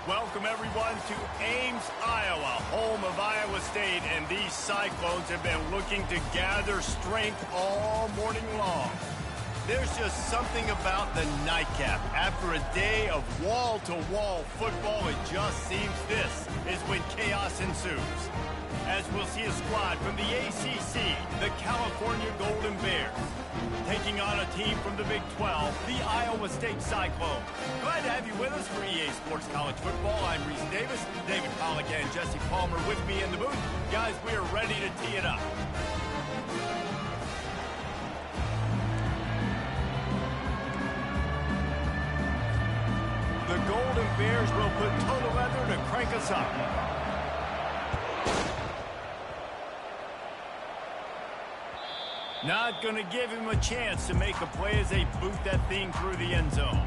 Welcome, everyone, to Ames, Iowa, home of Iowa State, and these Cyclones have been looking to gather strength all morning long. There's just something about the nightcap. After a day of wall-to-wall football, it just seems this is when chaos ensues. As we'll see a squad from the ACC, the California Golden Bears, taking on a team from the Big 12, the Iowa State Cyclones. Glad to have you with us for EA Sports College Football. I'm Reese Davis, David Pollack and Jesse Palmer with me in the booth. Guys, we are ready to tee it up. The Golden Bears will put total leather to crank us up. Not going to give him a chance to make a play as they boot that thing through the end zone.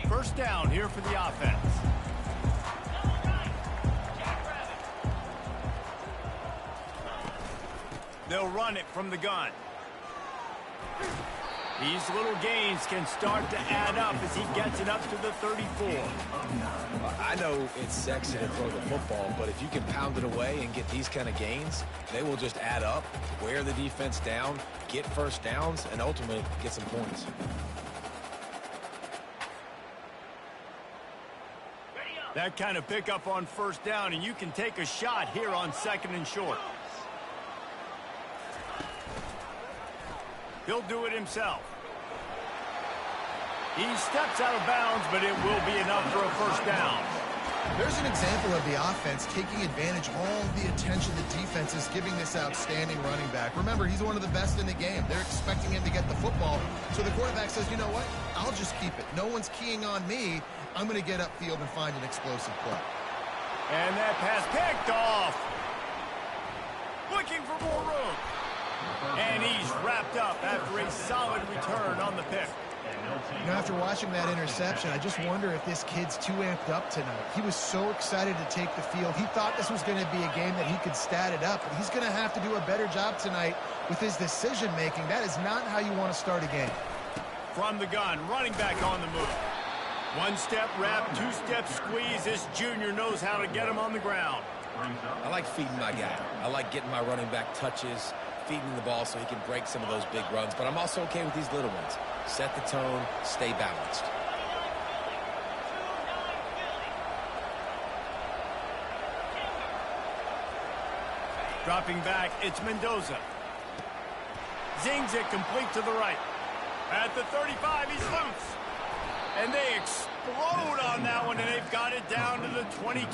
First down here for the offense. They'll run it from the gun. These little gains can start to add up as he gets it up to the 34. I know it's sexy to throw the football, but if you can pound it away and get these kind of gains, they will just add up, wear the defense down, get first downs, and ultimately get some points. That kind of pickup on first down, and you can take a shot here on 2nd and short. He'll do it himself. He steps out of bounds, but it will be enough for a first down. There's an example of the offense taking advantage of all the attention the defense is giving this outstanding running back. Remember, he's one of the best in the game. They're expecting him to get the football. So the quarterback says, you know what? I'll just keep it. No one's keying on me. I'm going to get upfield and find an explosive play. And that pass picked off. Looking for more room. And he's wrapped up after a solid return on the pick. You know, after watching that interception, I just wonder if this kid's too amped up tonight. He was so excited to take the field. He thought this was going to be a game that he could stat it up. But he's going to have to do a better job tonight with his decision-making. That is not how you want to start a game. From the gun, running back on the move. One-step wrap, two-step squeeze. This junior knows how to get him on the ground. I like feeding my guy. I like getting my running back touches, feeding the ball so he can break some of those big runs. But I'm also okay with these little ones. Set the tone, stay balanced. Dropping back, it's Mendoza. Zings it complete to the right. At the 35, he's loose. And they explode on that one, and they've got it down to the 22.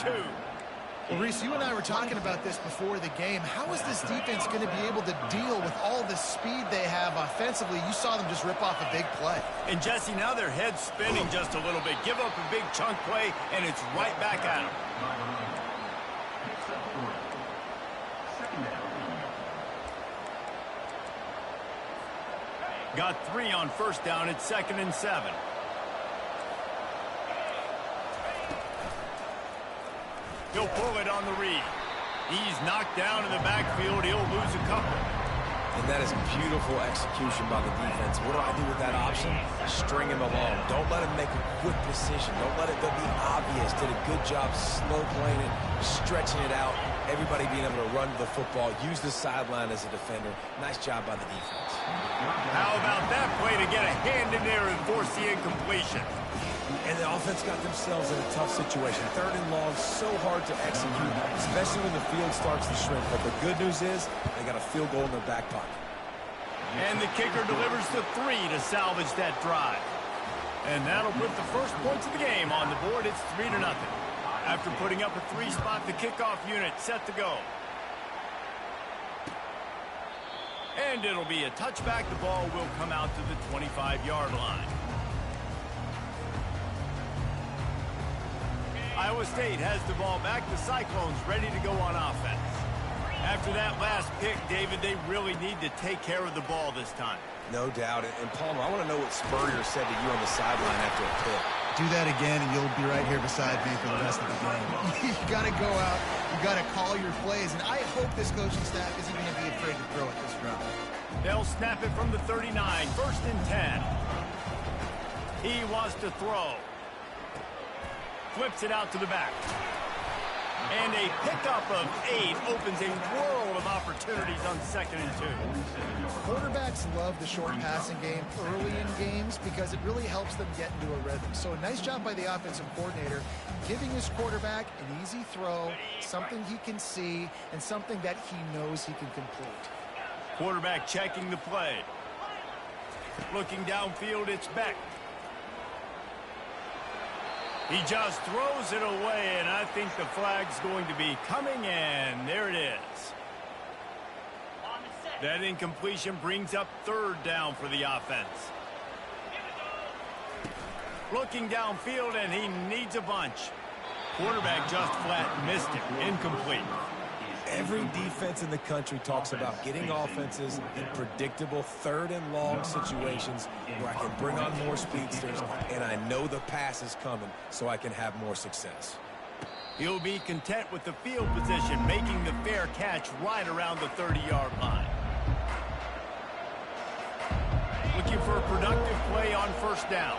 Well, Reese, you and I were talking about this before the game. How is this defense going to be able to deal with all the speed they have offensively? You saw them just rip off a big play. And, Jesse, now their head's spinning just a little bit. Give up a big chunk play, and it's right back at them. Got 3 on first down. It's 2nd and 7. He'll pull it on the read. He's knocked down in the backfield. He'll lose a couple. And that is beautiful execution by the defense. What do I do with that option? String him along. Don't let him make a quick decision. Don't let it be obvious. Did a good job slow playing it, stretching it out. Everybody being able to run to the football, use the sideline as a defender. Nice job by the defense. How about that play to get a hand in there and force the incompletion? And the offense got themselves in a tough situation. 3rd and long, so hard to execute, especially when the field starts to shrink. But the good news is they got a field goal in their back pocket. And the kicker delivers the 3 to salvage that drive. And that'll put the first points of the game on the board. It's 3-0. After putting up a 3-spot, the kickoff unit set to go. And it'll be a touchback. The ball will come out to the 25-yard line. Iowa State has the ball back. The Cyclones ready to go on offense. After that last pick, David, they really need to take care of the ball this time. No doubt. And Palmer, I want to know what Spurrier said to you on the sideline after a pick. Do that again, and you'll be right here beside me for the rest of the game. You got to go out. You got to call your plays. And I hope this coaching staff isn't going to be afraid to throw it this round. They'll snap it from the 39, 1st and 10. He wants to throw. Flips it out to the back. And a pickup of 8 opens a world of opportunities on 2nd and 2. Quarterbacks love the short passing game early in games because it really helps them get into a rhythm. So a nice job by the offensive coordinator giving his quarterback an easy throw, something he can see, and something that he knows he can complete. Quarterback checking the play. Looking downfield, it's Beck. He just throws it away, and I think the flag's going to be coming in. There it is. That incompletion brings up 3rd down for the offense. Looking downfield, and he needs a bunch. Quarterback just flat missed it. Incomplete. Every defense in the country talks about getting offenses in predictable 3rd and long situations where I can bring on more speedsters and I know the pass is coming so I can have more success. He'll be content with the field position, making the fair catch right around the 30-yard line. Looking for a productive play on 1st down.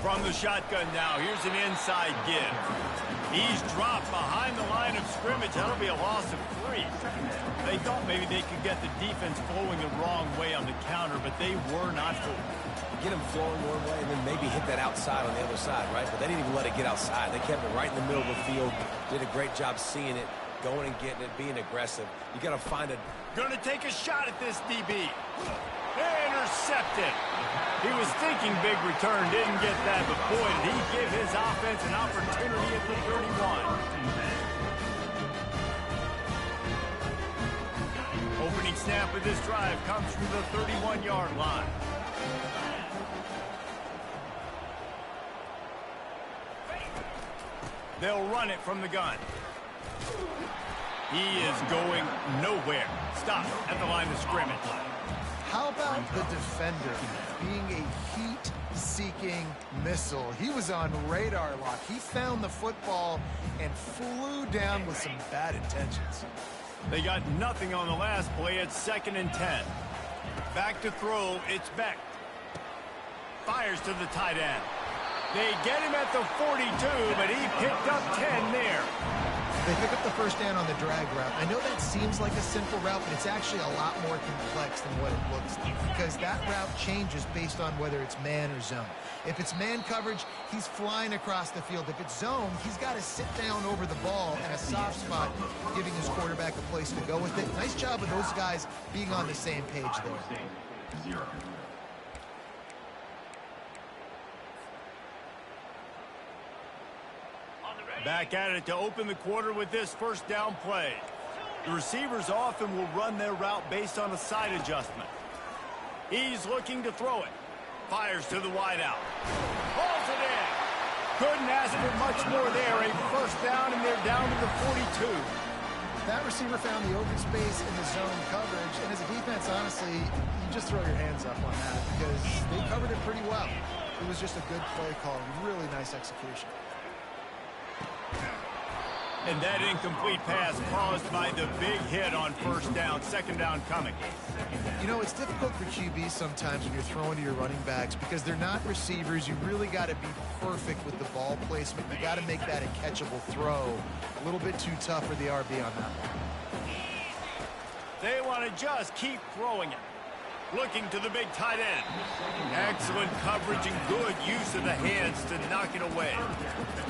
From the shotgun now, here's an inside give. He's dropped behind the line of scrimmage. That'll be a loss of 3. They thought maybe they could get the defense flowing the wrong way on the counter, but they were not fooled. Get them flowing one way and then maybe hit that outside on the other side, right? But they didn't even let it get outside. They kept it right in the middle of the field. Did a great job seeing it, going and getting it, being aggressive. You got to find a... Gonna take a shot at this DB. Intercepted. He was thinking big return, didn't get that, but boy, did he give his offense an opportunity at the 31. Opening snap of this drive comes from the 31-yard line. They'll run it from the gun. He is going nowhere. Stop at the line of scrimmage. How about the defender being a heat-seeking missile? He was on radar lock. He found the football and flew down with some bad intentions. They got nothing on the last play. It's 2nd and 10. Back to throw. It's Beck. Fires to the tight end. They get him at the 42, but he picked up 10 there. They pick up the 1st down on the drag route. I know that seems like a simple route, but it's actually a lot more complex than what it looks like because that route changes based on whether it's man or zone. If it's man coverage, he's flying across the field. If it's zone, he's got to sit down over the ball in a soft spot, giving his quarterback a place to go with it. Nice job of those guys being on the same page there. Back at it to open the quarter with this 1st down play. The receivers often will run their route based on a side adjustment. He's looking to throw it. Fires to the wideout. Hauls it in. Couldn't ask for much more there. A 1st down, and they're down to the 42. That receiver found the open space in the zone coverage, and as a defense, honestly, you just throw your hands up on that because they covered it pretty well. It was just a good play call, really nice execution. And that incomplete pass caused by the big hit on 1st down. 2nd down coming. You know, it's difficult for QBs sometimes when you're throwing to your running backs because they're not receivers. You really got to be perfect with the ball placement. You got to make that a catchable throw. A little bit too tough for the RB on that one. They want to just keep throwing it. Looking to the big tight end. Excellent coverage and good use of the hands to knock it away.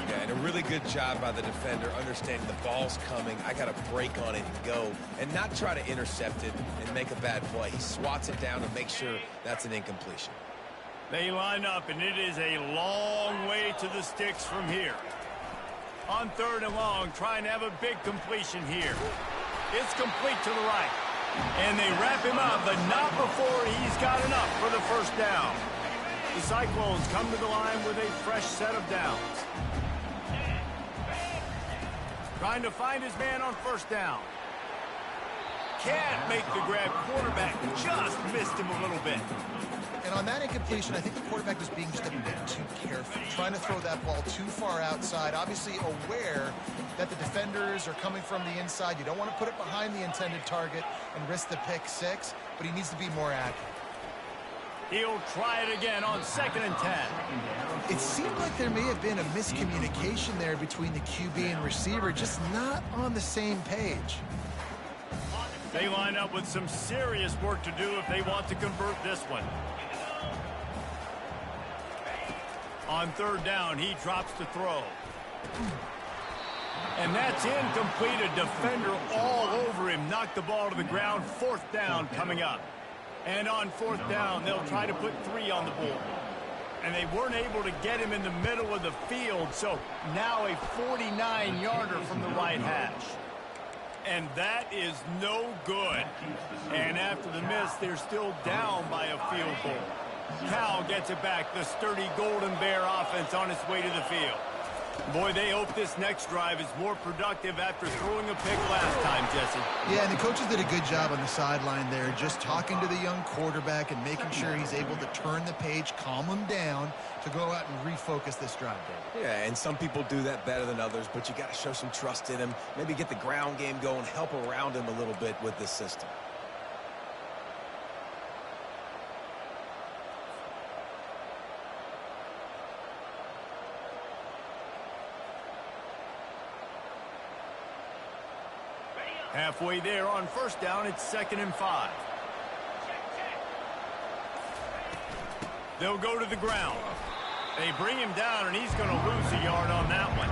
Yeah, and a really good job by the defender understanding the ball's coming. I got to break on it and go and not try to intercept it and make a bad play. He swats it down and makes sure that's an incompletion. They line up, and it is a long way to the sticks from here. On 3rd and long, trying to have a big completion here. It's complete to the right. And they wrap him up, but not before he's got enough for the 1st down. The Cyclones come to the line with a fresh set of downs. Trying to find his man on 1st down. can't make the grab. Quarterback just missed him a little bit. And on that incompletion, I think the quarterback was being just a bit too careful, trying to throw that ball too far outside, obviously aware that the defenders are coming from the inside. You don't want to put it behind the intended target and risk the pick six, but he needs to be more accurate. He'll try it again on 2nd and 10. It seemed like there may have been a miscommunication there between the QB and receiver, just not on the same page. They line up with some serious work to do if they want to convert this one. On 3rd down, he drops to throw. And that's incomplete. A defender all over him. Knocked the ball to the ground. 4th down coming up. And on 4th down, they'll try to put 3 on the board. And they weren't able to get him in the middle of the field, so now a 49-yarder from the right hash. And that is no good. And after the miss, they're still down by a field goal. Cal gets it back. The sturdy Golden Bear offense on its way to the field. Boy, they hope this next drive is more productive after throwing a pick last time, Jesse. Yeah, and the coaches did a good job on the sideline there, just talking to the young quarterback and making sure he's able to turn the page, calm him down to go out and refocus this drive, Dave. Yeah, and some people do that better than others, but you got to show some trust in him. Maybe get the ground game going, help around him a little bit with this system. Halfway there on 1st down, it's 2nd and 5. They'll go to the ground. They bring him down, and he's going to lose a yard on that one.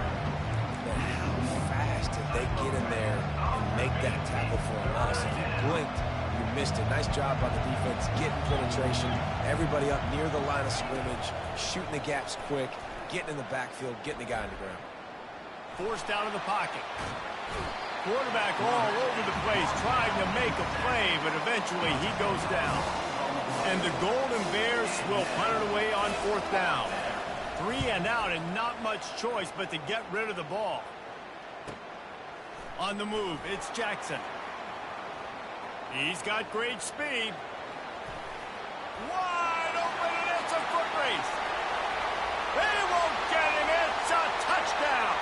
But how fast did they get in there and make that tackle for a loss? If you blinked, you missed it. Nice job by the defense, getting penetration. Everybody up near the line of scrimmage, shooting the gaps quick, getting in the backfield, getting the guy on the ground. Forced out of the pocket. Quarterback all over the place, trying to make a play, but eventually he goes down. And the Golden Bears will punt it away on 4th down. 3 and out, and not much choice but to get rid of the ball. On the move, it's Jackson. He's got great speed. Wide open, and it's a foot race. They won't get him. It's a touchdown.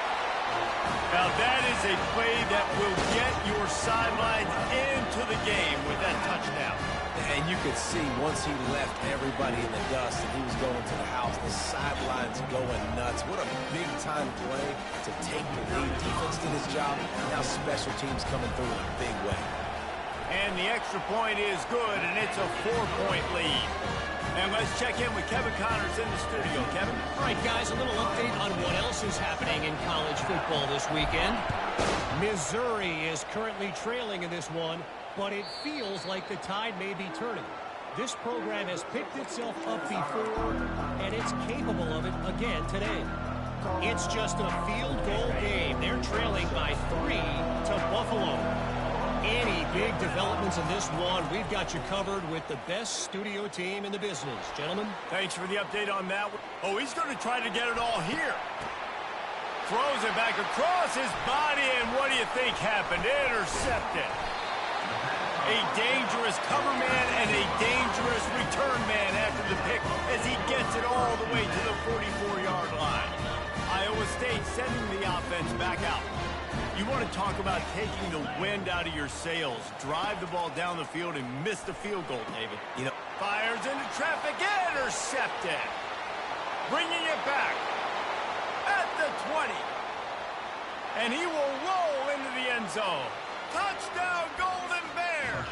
Now that is a play that will get your sidelines into the game with that touchdown. And you could see once he left everybody in the dust and he was going to the house, the sidelines going nuts. What a big-time play to take the lead. Defense did his job. Now special teams coming through in a big way. And the extra point is good, and it's a 4-point lead. And let's check in with Kevin Connors in the studio. Kevin? All right, guys, a little update on what else is happening in college football this weekend. Missouri is currently trailing in this one, but it feels like the tide may be turning. This program has picked itself up before, and it's capable of it again today. It's just a field goal game. They're trailing by 3 to Buffalo. Any big developments in this one, we've got you covered with the best studio team in the business. Gentlemen. Thanks for the update on that. Oh, he's going to try to get it all here. Throws it back across his body, and what do you think happened? Intercepted. A dangerous cover man and a dangerous return man after the pick as he gets it all the way to the 44-yard line. Iowa State sending the offense back out. You want to talk about taking the wind out of your sails. Drive the ball down the field and miss the field goal, David. You know, fires into traffic, intercepted. Bringing it back at the 20. And he will roll into the end zone. Touchdown, Golden Bear.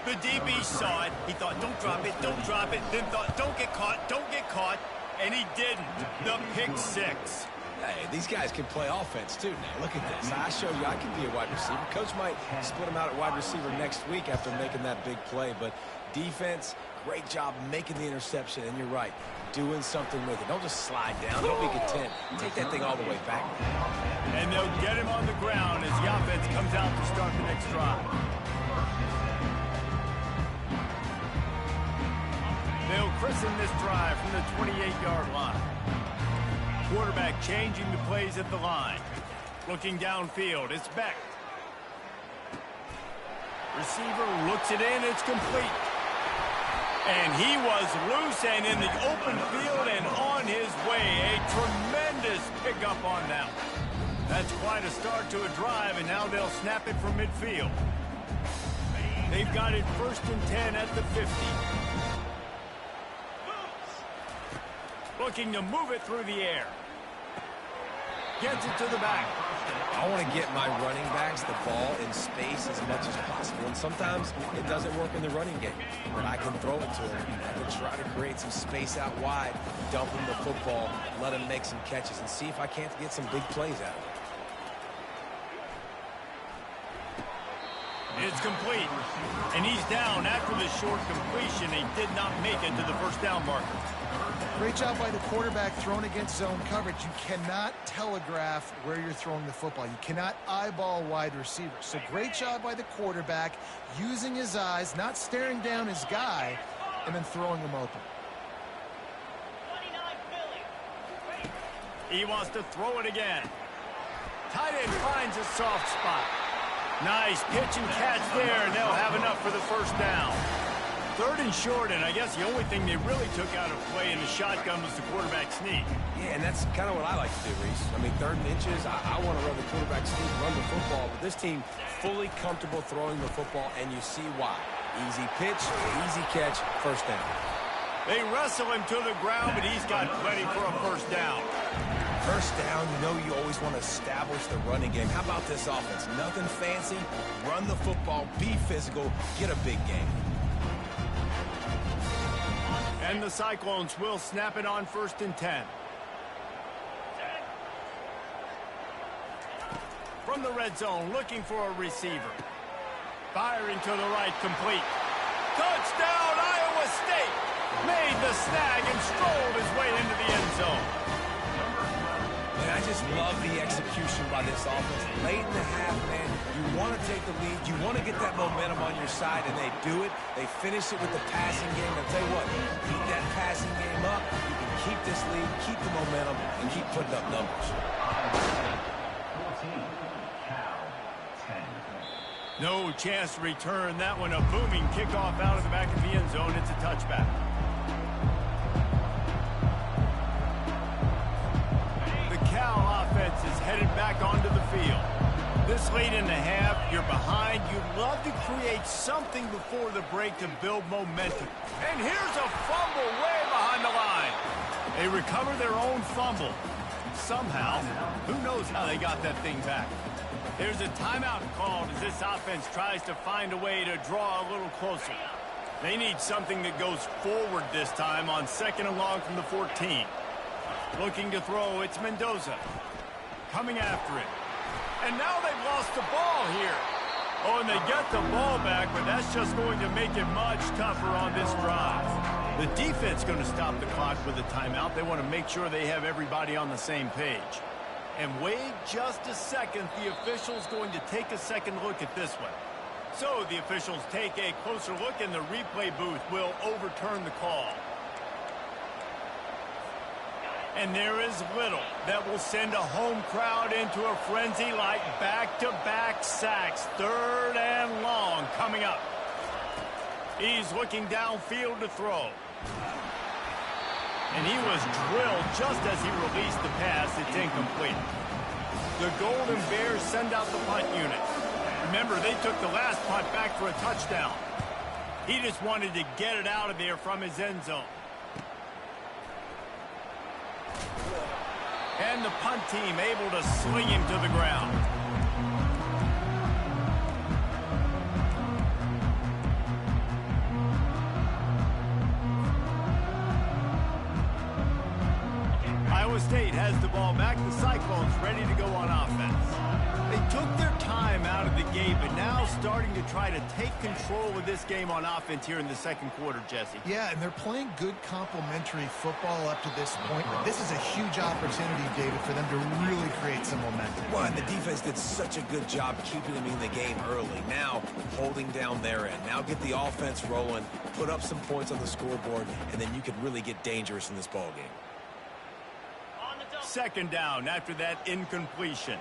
The DB saw it. He thought, don't drop it, don't drop it. Then thought, don't get caught, don't get caught. And he didn't. The pick six. Hey, these guys can play offense, too, now. Look at this. I show you I can be a wide receiver. Coach might split him out at wide receiver next week after making that big play. But defense, great job making the interception. And you're right, doing something with it. Don't just slide down. Don't be content. Take that thing all the way back. And they'll get him on the ground as the offense comes out to start the next drive. They'll christen this drive from the 28-yard line. Quarterback changing the plays at the line. Looking downfield, it's Beck. Receiver looks it in. It's complete. And he was loose and in the open field and on his way. A tremendous pickup on that one. That's quite a start to a drive, and now they'll snap it from midfield. They've got it 1st and 10 at the 50. Looking to move it through the air. Gets it to the back. I want to get my running backs the ball in space as much as possible. And sometimes it doesn't work in the running game. But I can throw it to him. I can try to create some space out wide, dump him the football, let him make some catches, and see if I can't get some big plays out of it. It's complete. And he's down after the short completion. He did not make it to the first down marker. Great job by the quarterback thrown against zone coverage. You cannot telegraph where you're throwing the football. You cannot eyeball wide receivers. So great job by the quarterback using his eyes, not staring down his guy, and then throwing him open. He wants to throw it again. Tight end finds a soft spot. Nice pitch and catch there, and they'll have enough for the first down. 3rd and short, and I guess the only thing they really took out of play in the shotgun was the quarterback sneak. Yeah, and that's kind of what I like to do, Reese. I mean, 3rd and inches, I want to run the quarterback sneak, run the football, but this team fully comfortable throwing the football, and you see why. Easy pitch, easy catch, first down. They wrestle him to the ground, but he's got plenty for a first down. First down, you know you always want to establish the running game. How about this offense? Nothing fancy. Run the football, be physical, get a big game. And the Cyclones will snap it on 1st and 10. From the red zone, looking for a receiver. Firing to the right, complete. Touchdown, Iowa State! Made the snag and strolled his way into the end zone. And I just love the execution by this offense. Late in the half, man, you want to take the lead. You want to get that momentum on your side, and they do it. They finish it with the passing game. I'll tell you what, keep that passing game up. You can keep this lead, keep the momentum, and keep putting up numbers. No chance to return that one. A booming kickoff out of the back of the end zone. It's a touchback. Cal offense is headed back onto the field. This late in the half, you're behind. You'd love to create something before the break to build momentum. And here's a fumble way behind the line. They recover their own fumble. Somehow, who knows how they got that thing back. There's a timeout called as this offense tries to find a way to draw a little closer. They need something that goes forward this time on 2nd and long from the 14. Looking to throw, it's Mendoza. Coming after it. And now they've lost the ball here. Oh, and they get the ball back, but that's just going to make it much tougher on this drive. The defense going to stop the clock with a timeout. They want to make sure they have everybody on the same page. And wait just a second. The official's going to take a second look at this one. So the officials take a closer look, and the replay booth will overturn the call. And there is little that will send a home crowd into a frenzy like back-to-back sacks. 3rd and long coming up. He's looking downfield to throw. And he was drilled just as he released the pass. It's incomplete. The Golden Bears send out the punt unit. Remember, they took the last punt back for a touchdown. He just wanted to get it out of there from his end zone. And the punt team able to sling him to the ground. Iowa State has the ball back. The Cyclones ready to go on offense. They took their time out of the gate, but now starting to try to take control of this game on offense here in the 2nd quarter, Jesse. Yeah, and they're playing good complementary football up to this point. This is a huge opportunity, David, for them to really create some momentum. Well, and the defense did such a good job keeping them in the game early. Now, holding down their end. Now get the offense rolling, put up some points on the scoreboard, and then you can really get dangerous in this ball game. 2nd down after that incompletion.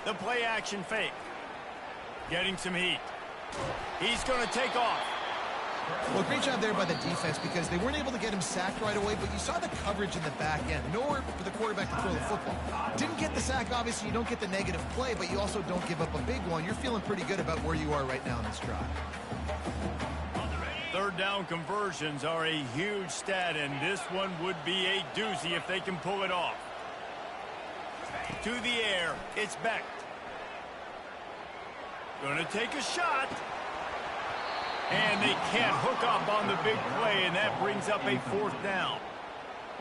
The play action fake. Getting some heat. He's going to take off. Well, great job there by the defense because they weren't able to get him sacked right away, but you saw the coverage in the back end. Nowhere for the quarterback to throw the football. Didn't get the sack, obviously. You don't get the negative play, but you also don't give up a big one. You're feeling pretty good about where you are right now in this drive. Third down conversions are a huge stat, and this one would be a doozy if they can pull it off. To the air, it's Becht. Going to take a shot. And they can't hook up on the big play, and that brings up a fourth down.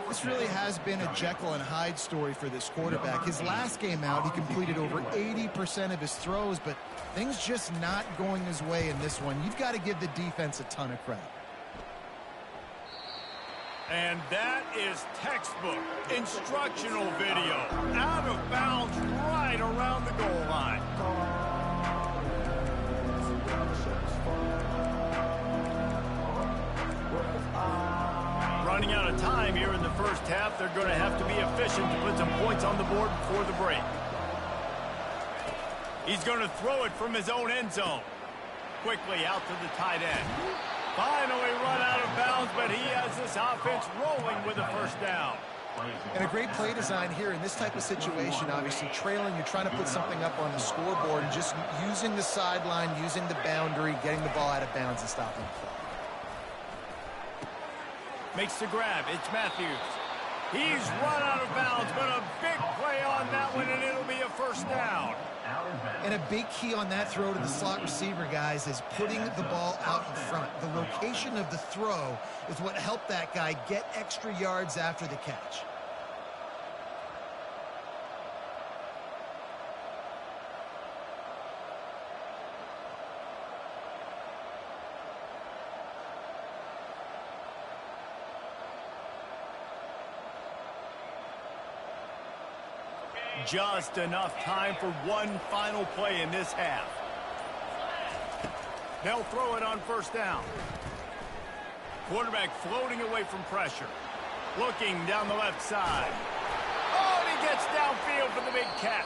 This really has been a Jekyll and Hyde story for this quarterback. His last game out, he completed over 80% of his throws, but things just not going his way in this one. You've got to give the defense a ton of credit. And that is textbook instructional video. Out of bounds right around the goal line. Running out of time here in the first half. They're going to have to be efficient to put some points on the board before the break. He's going to throw it from his own end zone. Quickly out to the tight end. Finally run out of bounds, but he has this offense rolling with a first down. And a great play design here in this type of situation. Obviously trailing, you're trying to put something up on the scoreboard, and just using the sideline, using the boundary, getting the ball out of bounds and stopping the play. Makes the grab. It's Matthews. He's run out of bounds, but a big play on that one, and it'll be a first down. And a big key on that throw to the slot receiver, guys, is putting the ball out in front. The location of the throw is what helped that guy get extra yards after the catch. Just enough time for one final play in this half. They'll throw it on first down. Quarterback floating away from pressure. Looking down the left side. Oh, and he gets downfield for the big catch.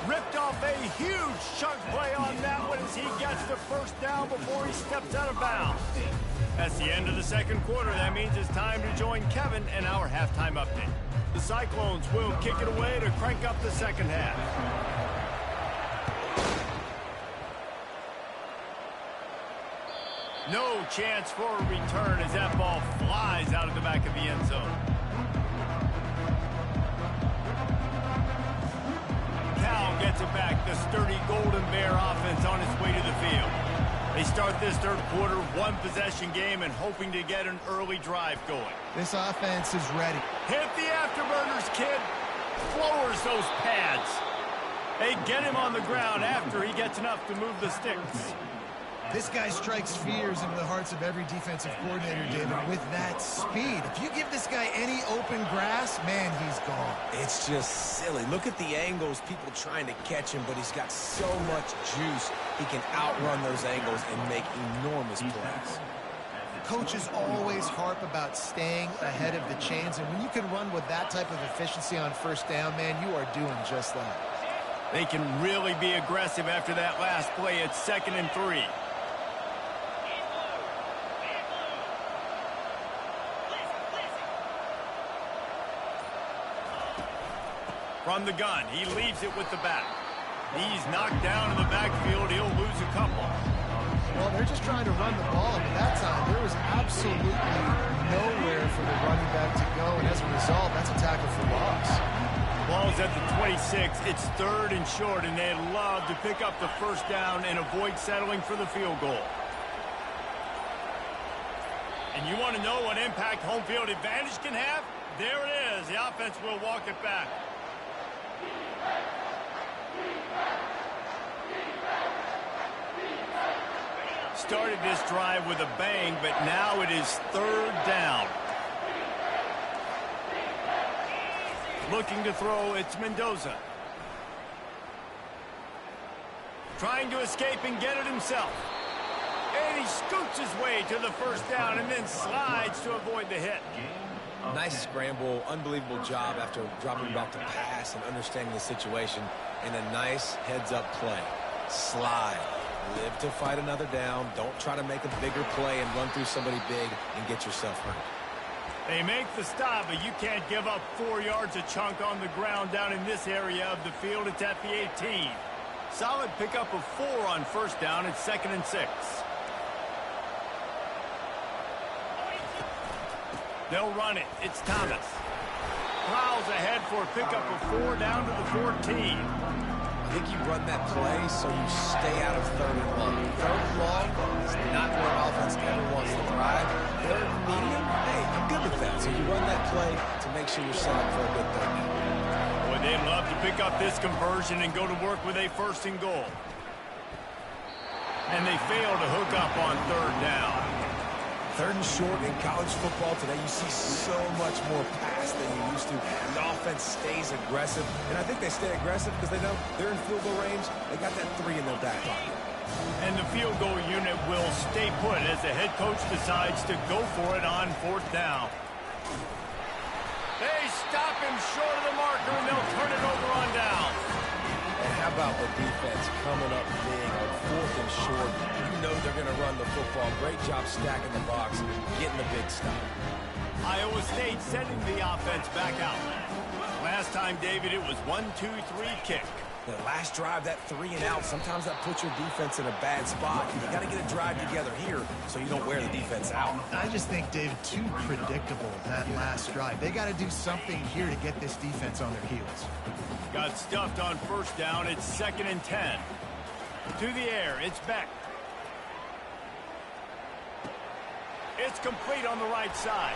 Ripped off a huge chunk play on that one as he gets the first down before he steps out of bounds. That's the end of the second quarter. That means it's time to join Kevin and our halftime update. The Cyclones will kick it away to crank up the second half. No chance for a return as that ball flies out of the back of the end zone. Cal gets it back. The sturdy Golden Bear offense on its way to the field. They start this third quarter, one possession game, and hoping to get an early drive going. This offense is ready. Hit the afterburners, kid. Floors those pads. They get him on the ground after he gets enough to move the sticks. This guy strikes fears into the hearts of every defensive coordinator, David, with that speed. If you give this guy any open grass, man, he's gone. It's just silly. Look at the angles, people trying to catch him, but he's got so much juice. He can outrun those angles and make enormous plays. Coaches always harp about staying ahead of the chains, and when you can run with that type of efficiency on first down, man, you are doing just that. They can really be aggressive after that last play. It's 2nd and 3. From the gun, he leaves it with the back. He's knocked down in the backfield. He'll lose a couple. Well, they're just trying to run the ball, but that time there was absolutely nowhere for the running back to go, and as a result, that's a tackle for loss. Ball's at the 26. It's 3rd and short, and they'd love to pick up the first down and avoid settling for the field goal. And you want to know what impact home field advantage can have? There it is. The offense will walk it back. Started this drive with a bang, but now it is 3rd down. Looking to throw, it's Mendoza. Trying to escape and get it himself. And he scoots his way to the first down and then slides to avoid the hit. Nice scramble, unbelievable job after dropping back to pass and understanding the situation, and a nice heads-up play. Slide. Live to fight another down. Don't try to make a bigger play and run through somebody big and get yourself hurt. They make the stop, but you can't give up 4 yards a chunk on the ground down in this area of the field. It's at the 18. Solid pickup of 4 on first down. It's 2nd and 6. They'll run it. It's Thomas. Plows ahead for a pickup of 4 down to the 14. I think you run that play so you stay out of 3rd and long. 3rd and long is not where offense ever wants to thrive. 3rd and medium, hey, I'm good with that. So you run that play to make sure you're set up for a good 3rd down. Boy, they'd love to pick up this conversion and go to work with a 1st and goal. And they fail to hook up on 3rd down. 3rd and short in college football today, you see so much more pass than you used to. The offense stays aggressive, and I think they stay aggressive because they know they're in field goal range. They got that 3 in their back pocket. And the field goal unit will stay put as the head coach decides to go for it on 4th down. They stop him short of the marker, and they'll turn it over on down. And how about the defense coming up big on 4th and short? You know they're going to run the football. Great job stacking the box, getting the big stop. Iowa State sending the offense back out. Last time, David, it was 1-2-3 kick. The last drive, that 3 and out, sometimes that puts your defense in a bad spot. You got to get a drive together here so you don't wear the defense out. I just think, David, too predictable, that last drive. They got to do something here to get this defense on their heels. Got stuffed on 1st down. It's 2nd and 10. To the air, it's Beck. It's complete on the right side.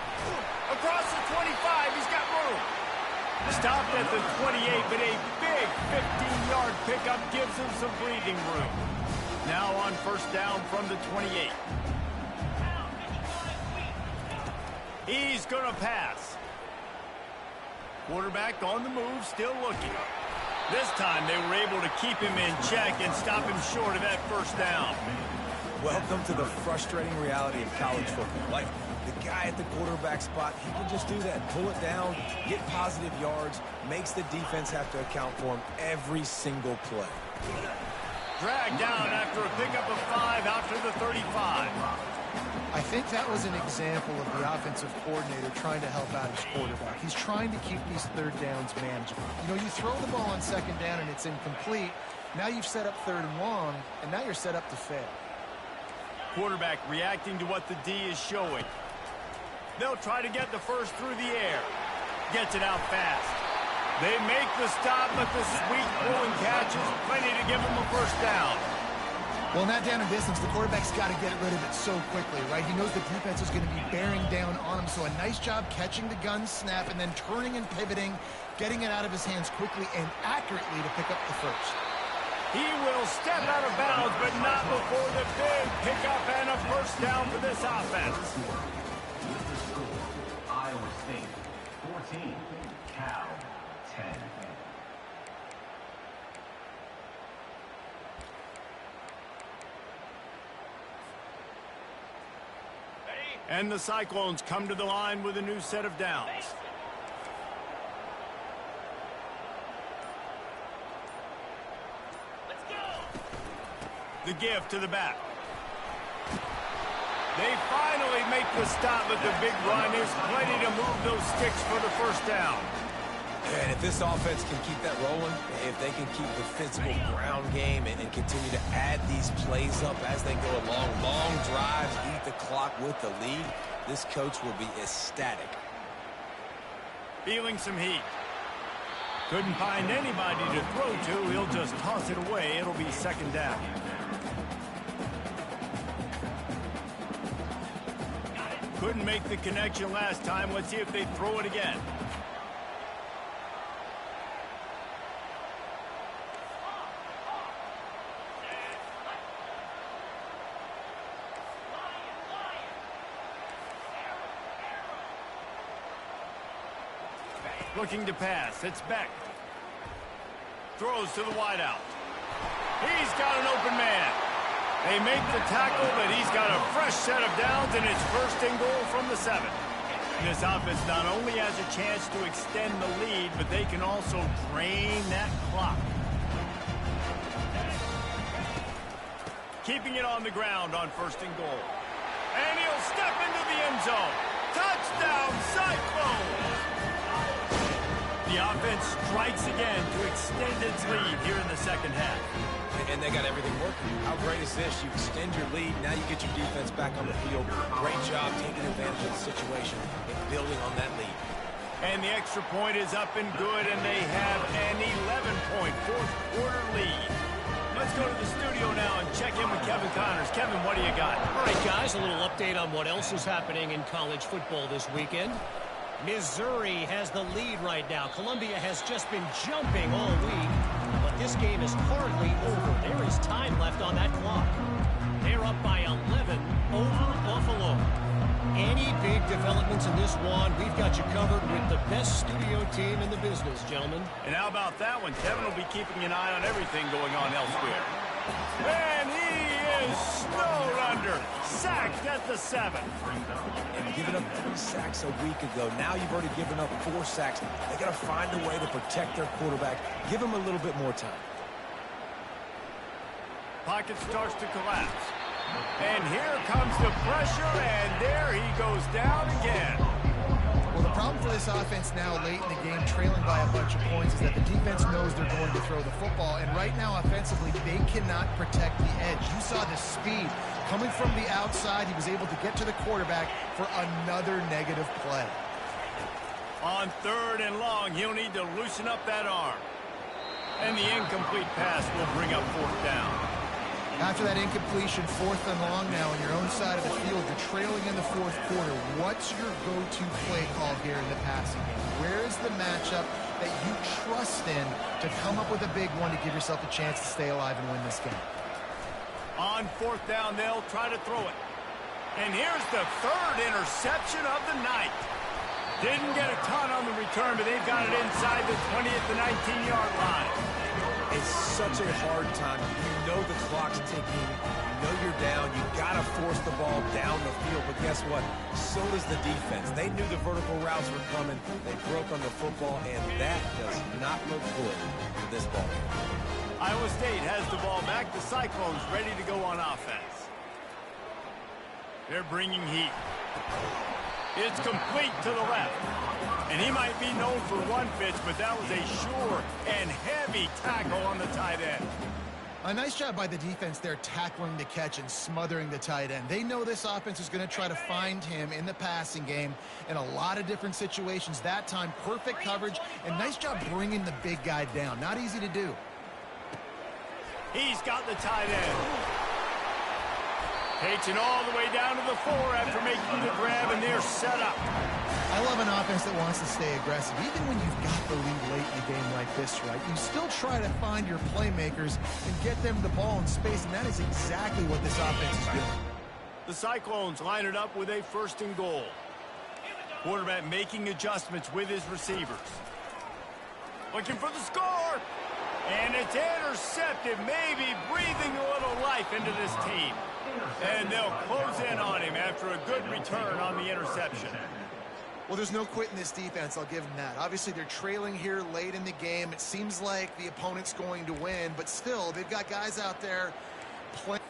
Across the 25, he's got room. Stopped at the 28, but a big 15-yard pickup gives him some breathing room. Now on 1st down from the 28. He's going to pass. Quarterback on the move, still looking. This time they were able to keep him in check and stop him short of that 1st down. Welcome to the frustrating reality of college football. Like, the guy at the quarterback spot, he can just do that. Pull it down, get positive yards, makes the defense have to account for him every single play. Dragged down after a pickup of 5 out to the 35. I think that was an example of the offensive coordinator trying to help out his quarterback. He's trying to keep these 3rd downs manageable. You know, you throw the ball on 2nd down and it's incomplete. Now you've set up 3rd and long, and now you're set up to fail. Quarterback reacting to what the D is showing. They'll try to get the 1st through the air. Gets it out fast. They make the stop, but the sweet throwing catch is plenty to give them a 1st down. Well, not down in distance, the quarterback's got to get rid of it so quickly, right? He knows the defense is going to be bearing down on him, so a nice job catching the gun snap and then turning and pivoting, getting it out of his hands quickly and accurately to pick up the 1st. He will step out of bounds, but not before the big pickup and a 1st down for this offense. Iowa State 14, Cal 10. And the Cyclones come to the line with a new set of downs. The give to the back. They finally make the stop, but the big run is plenty to move those sticks for the 1st down. And if this offense can keep that rolling, if they can keep the physical ground game and continue to add these plays up as they go along, long drives, eat the clock with the lead, this coach will be ecstatic. Feeling some heat. Couldn't find anybody to throw to. He'll just toss it away. It'll be 2nd down. Couldn't make the connection last time. Let's see if they throw it again. Looking to pass. It's Beck. Throws to the wideout. He's got an open man. They make the tackle, but he's got a fresh set of downs, and it's 1st and goal from the 7. This offense not only has a chance to extend the lead, but they can also drain that clock. Keeping it on the ground on 1st and goal. And he'll step into the end zone. Touchdown, Cyclones! The offense strikes again to extend its lead here in the second half. And they got everything working. How great is this? You extend your lead. Now you get your defense back on the field. Great job taking advantage of the situation and building on that lead. And the extra point is up and good, and they have an 11-point fourth-quarter lead. Let's go to the studio now and check in with Kevin Connors. Kevin, what do you got? All right, guys, a little update on what else is happening in college football this weekend. Missouri has the lead right now. Columbia has just been jumping all week, but this game is hardly over. There is time left on that clock. They're up by 11 over Buffalo. Any big developments in this one, we've got you covered with the best studio team in the business, gentlemen. And how about that one? Kevin will be keeping an eye on everything going on elsewhere. And he is snowed under. Sacked at the 7. And giving up 3 sacks a week ago. Now you've already given up 4 sacks. They got to find a way to protect their quarterback. Give him a little bit more time. Pocket starts to collapse. And here comes the pressure, and there he goes down again. Well, the problem for this offense now late in the game, trailing by a bunch of points, is that the defense knows they're going to throw the football. And right now, offensively, they cannot protect the edge. You saw the speed. Coming from the outside, he was able to get to the quarterback for another negative play. On 3rd and long, he'll need to loosen up that arm. And the incomplete pass will bring up 4th down. After that incompletion, 4th and long now on your own side of the field, you're trailing in the 4th quarter. What's your go-to play call here in the passing game? Where is the matchup that you trust in to come up with a big one to give yourself a chance to stay alive and win this game? On 4th down, they'll try to throw it. And here's the 3rd interception of the night. Didn't get a ton on the return, but they've got it inside the 20 at the 19-yard line. It's such a hard time. You know the clock's ticking. You know you're down. You got to force the ball down the field. But guess what? So does the defense. They knew the vertical routes were coming. They broke on the football, and that does not look good for this ball game. Iowa State has the ball back. The Cyclones ready to go on offense. They're bringing heat. It's complete to the left. And he might be known for one pitch, but that was a sure and heavy tackle on the tight end. A nice job by the defense there tackling the catch and smothering the tight end. They know this offense is going to try to find him in the passing game in a lot of different situations. That time, perfect coverage, and nice job bringing the big guy down. Not easy to do. He's got the tight end. Takes it all the way down to the 4 after making the grab, and they're set up. I love an offense that wants to stay aggressive. Even when you've got the lead late in a game like this, right, you still try to find your playmakers and get them the ball in space, and that is exactly what this offense is doing. The Cyclones line it up with a 1st and goal. Quarterback making adjustments with his receivers. Looking for the score. And it's intercepted, maybe breathing a little life into this team. And they'll close in on him after a good return on the interception. Well, there's no quit in this defense, I'll give them that. Obviously, they're trailing here late in the game. It seems like the opponent's going to win, but still, they've got guys out there playing.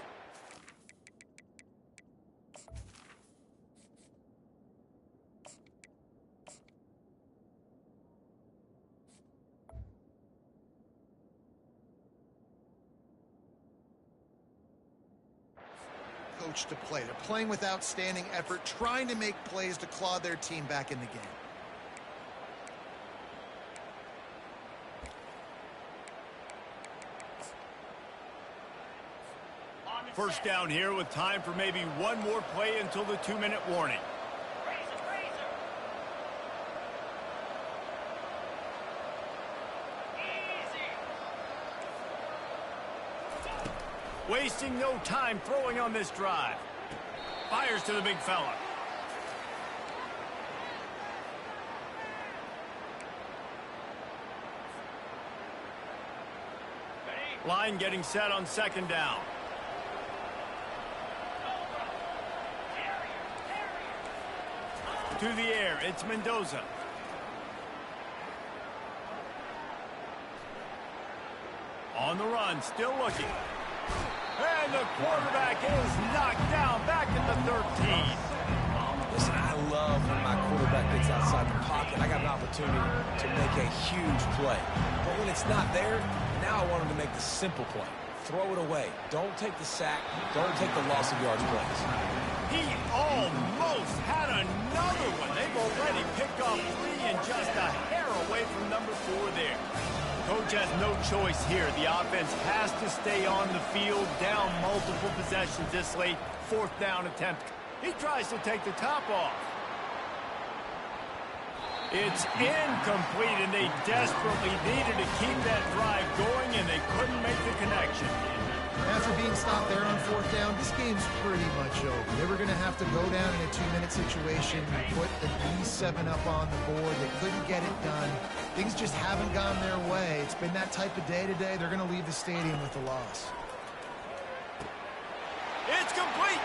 Coach to play. They're playing with outstanding effort, trying to make plays to claw their team back in the game. First down here with time for maybe one more play until the 2-minute warning. Wasting no time throwing on this drive. Fires to the big fella. Line getting set on 2nd down. Through the air, it's Mendoza. On the run, still looking. And the quarterback is knocked down back at the 13. Listen, I love when my quarterback gets outside the pocket. I got an opportunity to make a huge play. But when it's not there, now I want him to make the simple play. Throw it away. Don't take the sack. Don't take the loss of yards plays. He almost had another one. They've already picked off 3 and just a hair away from number 4 there. Coach has no choice here. The offense has to stay on the field, down multiple possessions this late. 4th down attempt. He tries to take the top off. It's incomplete, and they desperately needed to keep that drive going, and they couldn't make the connection. After being stopped there on 4th down, this game's pretty much over. They were going to have to go down in a 2-minute situation, put at least 7 up on the board. They couldn't get it done. Things just haven't gone their way. It's been that type of day today. They're going to leave the stadium with a loss. It's complete.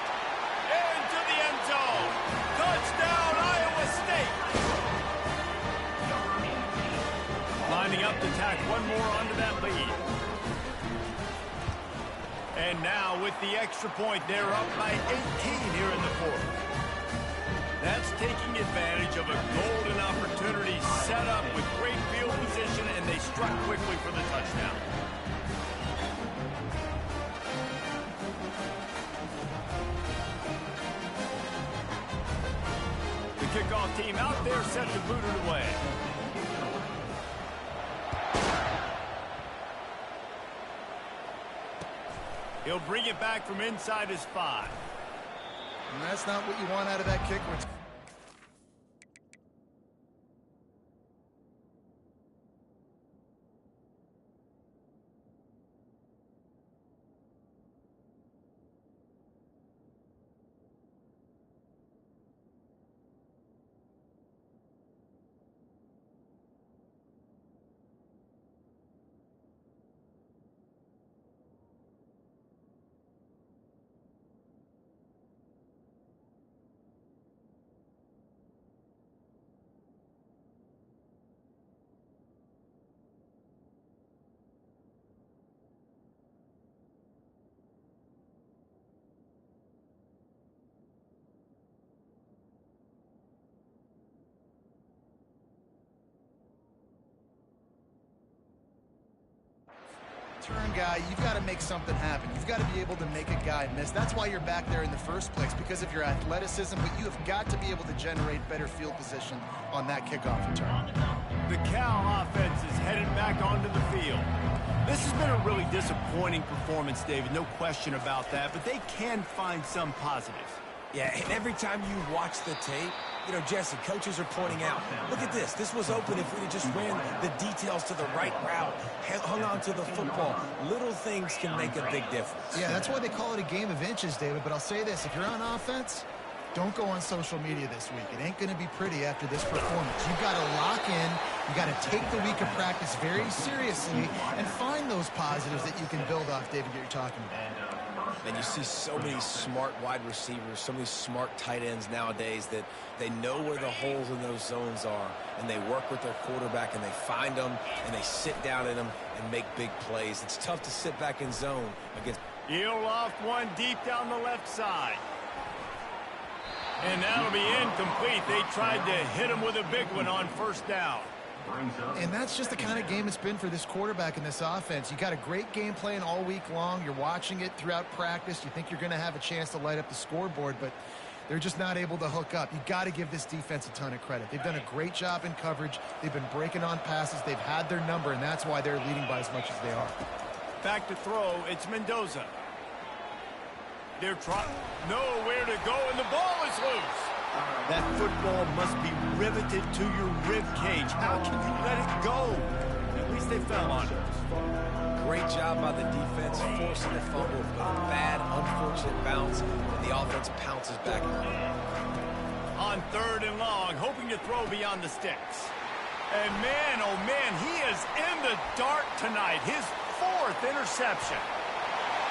Into the end zone. Touchdown, Iowa State. Lining up to tack one more onto that lead. And now with the extra point, they're up by 18 here in the 4th. That's taking advantage of a golden opportunity set up with great field position, and they struck quickly for the touchdown. The kickoff team out there set to boot it away. He'll bring it back from inside his 5. And that's not what you want out of that kick return. Turn guy, you've got to make something happen. You've got to be able to make a guy miss. That's why you're back there in the first place, because of your athleticism, but you have got to be able to generate better field position on that kickoff return. The Cal offense is headed back onto the field. This has been a really disappointing performance, David, no question about that, but they can find some positives. Yeah, and every time you watch the tape, you know, Jesse, coaches are pointing out, look at this. This was open if we had just ran the details to the right route, hung on to the football. Little things can make a big difference. Yeah, that's why they call it a game of inches, David. But I'll say this, if you're on offense, don't go on social media this week. It ain't going to be pretty after this performance. You've got to lock in. You got to take the week of practice very seriously and find those positives that you can build off, David, that you're talking about. And you see so many smart wide receivers, so many smart tight ends nowadays that they know where the holes in those zones are, and they work with their quarterback, and they find them, and they sit down in them and make big plays. It's tough to sit back in zone against. He'll loft one deep down the left side. And that'll be incomplete. They tried to hit him with a big one on 1st down. And that's just the kind of game it's been for this quarterback and this offense. You got a great game plan all week long. You're watching it throughout practice. You think you're going to have a chance to light up the scoreboard, but they're just not able to hook up. You got to give this defense a ton of credit. They've done a great job in coverage. They've been breaking on passes. They've had their number, and that's why they're leading by as much as they are. Back to throw. It's Mendoza. They're trying nowhere to go, and the ball is loose. That football must be riveted to your rib cage. How can you let it go? At least they fell on it. Great job by the defense, forcing the fumble with a bad, unfortunate bounce, and the offense pounces back. On 3rd and long, hoping to throw beyond the sticks. And man, oh man, he is in the dark tonight. His 4th interception.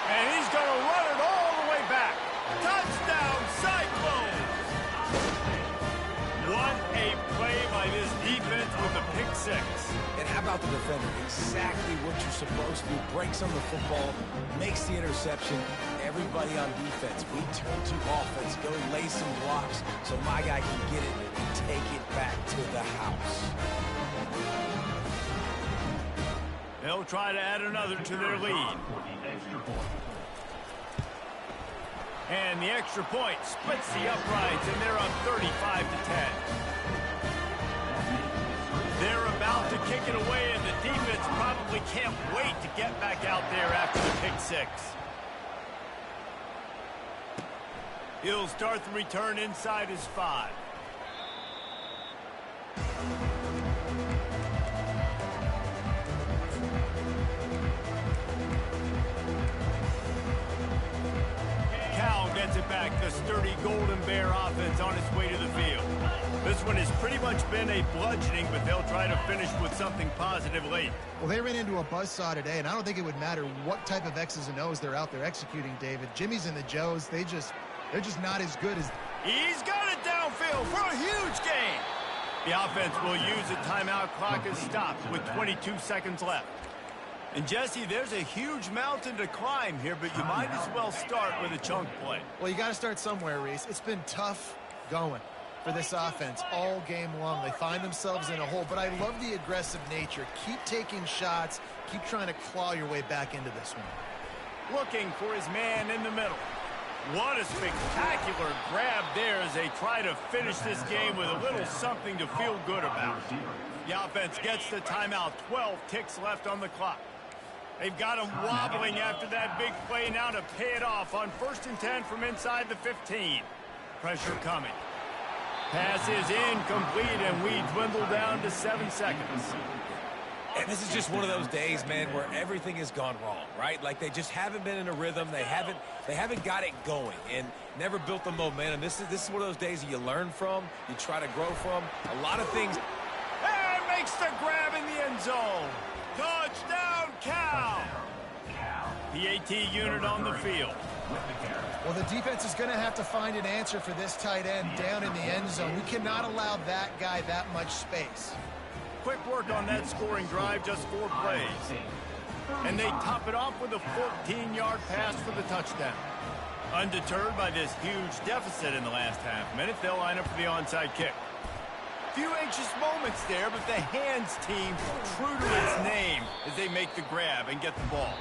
And he's going to run it all the way back. Touchdown, Cyclones! What by this defense with a pick six. And how about the defender? Exactly what you're supposed to do. Breaks on the football, makes the interception. Everybody on defense, we turn to offense. Go lay some blocks so my guy can get it and take it back to the house. They'll try to add another to their lead. And the extra point splits the uprights, and they're up 35-10. They're about to kick it away, and the defense probably can't wait to get back out there after the pick six. He'll start the return inside his 5. Cal gets it back. The sturdy Golden Bear offense on its way to the field. This one has pretty much been a bludgeoning, but they'll try to finish with something positive late. Well, they ran into a buzzsaw today, and I don't think it would matter what type of X's and O's they're out there executing, David. Jimmy's and the Joes, they're just not as good as... He's got it downfield for a huge gain. The offense will use a timeout. Clock is stopped with 22 seconds left. And, Jesse, there's a huge mountain to climb here, but you might as well start with a chunk play. Well, you got to start somewhere, Reese. It's been tough going for this offense all game long. They find themselves in a hole, but I love the aggressive nature. Keep taking shots. Keep trying to claw your way back into this one. Looking for his man in the middle. What a spectacular grab there as they try to finish this game with a little something to feel good about. The offense gets the timeout. 12 ticks left on the clock. They've got him wobbling after that big play now to pay it off on 1st and 10 from inside the 15. Pressure coming. Pass is incomplete, and we dwindle down to 7 seconds. And this is just one of those days, man, where everything has gone wrong, right? Like they just haven't been in a rhythm. They haven't got it going and never built the momentum. This is one of those days that you learn from, you try to grow from. A lot of things. And makes the grab in the end zone. Touchdown, Cal. PAT unit on the field. Well, the defense is going to have to find an answer for this tight end down in the end zone. We cannot allow that guy that much space. Quick work on that scoring drive, just 4 plays. And they top it off with a 14-yard pass for the touchdown. Undeterred by this huge deficit in the last half-minute, they'll line up for the onside kick. Few anxious moments there, but the hands team true to its name as they make the grab and get the ball.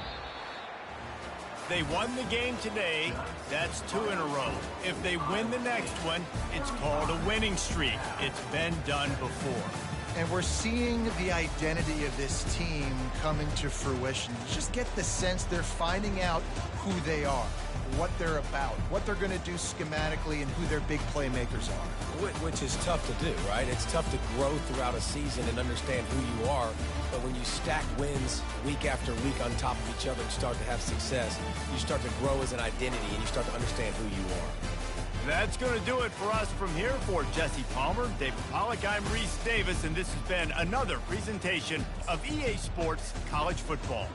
They won the game today. That's 2 in a row. If they win the next one, it's called a winning streak. It's been done before. And we're seeing the identity of this team coming to fruition. You just get the sense they're finding out who they are, what they're about, what they're going to do schematically, and who their big playmakers are. Which is tough to do, right? It's tough to grow throughout a season and understand who you are. But when you stack wins week after week on top of each other and start to have success, you start to grow as an identity and you start to understand who you are. That's going to do it for us from here. For Jesse Palmer, David Pollack, I'm Reese Davis, and this has been another presentation of EA Sports College Football.